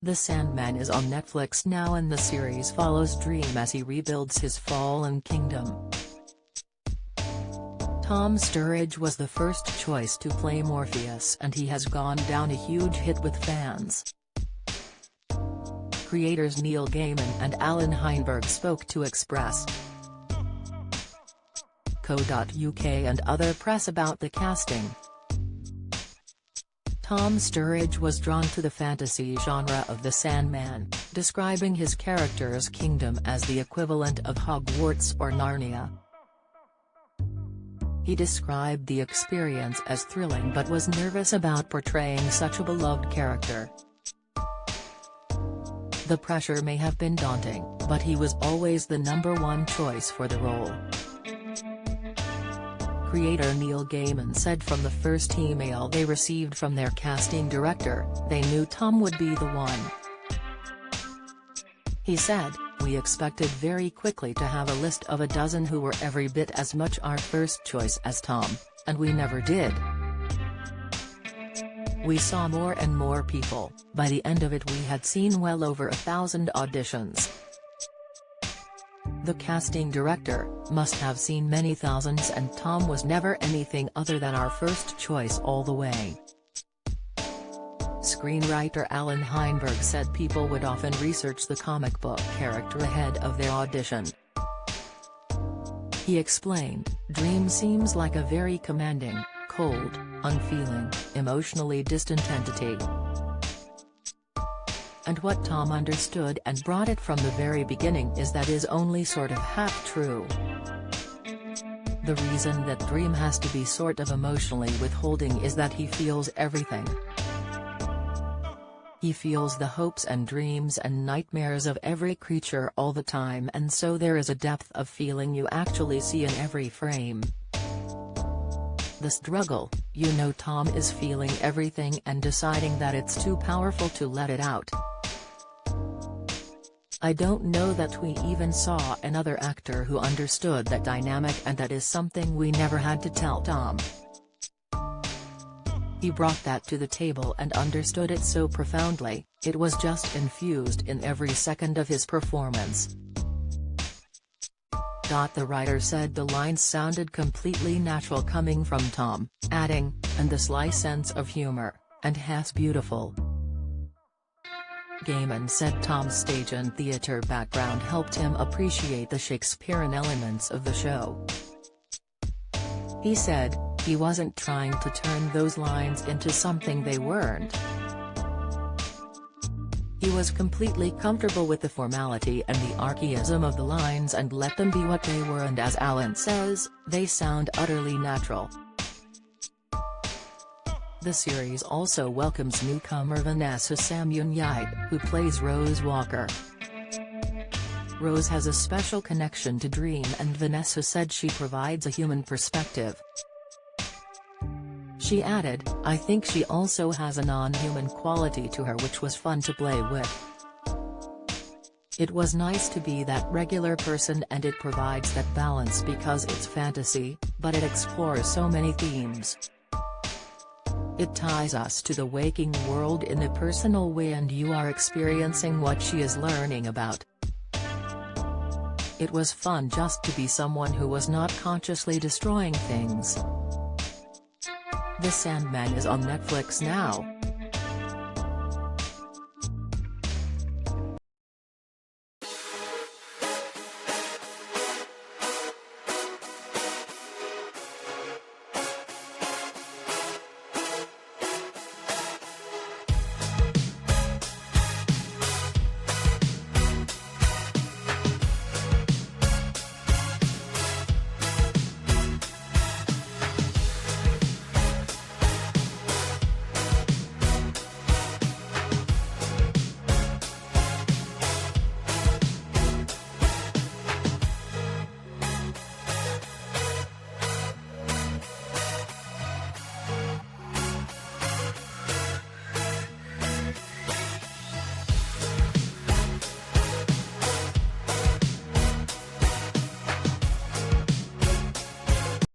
The Sandman is on Netflix now, and the series follows Dream as he rebuilds his fallen kingdom. Tom Sturridge was the first choice to play Morpheus, and he has gone down a huge hit with fans. Creators Neil Gaiman and Alan Heinberg spoke to Express.co.uk and other press about the casting. Tom Sturridge was drawn to the fantasy genre of The Sandman, describing his character's kingdom as the equivalent of Hogwarts or Narnia. He described the experience as thrilling but was nervous about portraying such a beloved character. The pressure may have been daunting, but he was always the #1 choice for the role. Creator Neil Gaiman said from the first email they received from their casting director, they knew Tom would be the one. He said, "We expected very quickly to have a list of a dozen who were every bit as much our first choice as Tom, and we never did. We saw more and more people. By the end of it we had seen well over 1,000 auditions. The casting director must have seen many thousands, and Tom was never anything other than our first choice all the way." Screenwriter Alan Heinberg said people would often research the comic book character ahead of their audition. He explained, "Dream seems like a very commanding, cold, unfeeling, emotionally distant entity. And what Tom understood and brought it from the very beginning is that is only sort of half true. The reason that Dream has to be sort of emotionally withholding is that he feels everything. He feels the hopes and dreams and nightmares of every creature all the time, and so there is a depth of feeling you actually see in every frame. The struggle, Tom is feeling everything and deciding that it's too powerful to let it out. I don't know that we even saw another actor who understood that dynamic, and that is something we never had to tell Tom. He brought that to the table and understood it so profoundly, it was just infused in every second of his performance." The writer said the lines sounded completely natural coming from Tom, adding, "and the sly sense of humor, and has beautiful." Gaiman said Tom's stage and theatre background helped him appreciate the Shakespearean elements of the show. He said, "He wasn't trying to turn those lines into something they weren't. He was completely comfortable with the formality and the archaism of the lines and let them be what they were, and as Alan says, they sound utterly natural." The series also welcomes newcomer Vanessa Samuel, who plays Rose Walker. Rose has a special connection to Dream, and Vanessa said she provides a human perspective. She added, "I think she also has a non-human quality to her which was fun to play with. It was nice to be that regular person, and it provides that balance because it's fantasy, but it explores so many themes. It ties us to the waking world in a personal way, and you are experiencing what she is learning about. It was fun just to be someone who was not consciously destroying things." The Sandman is on Netflix now.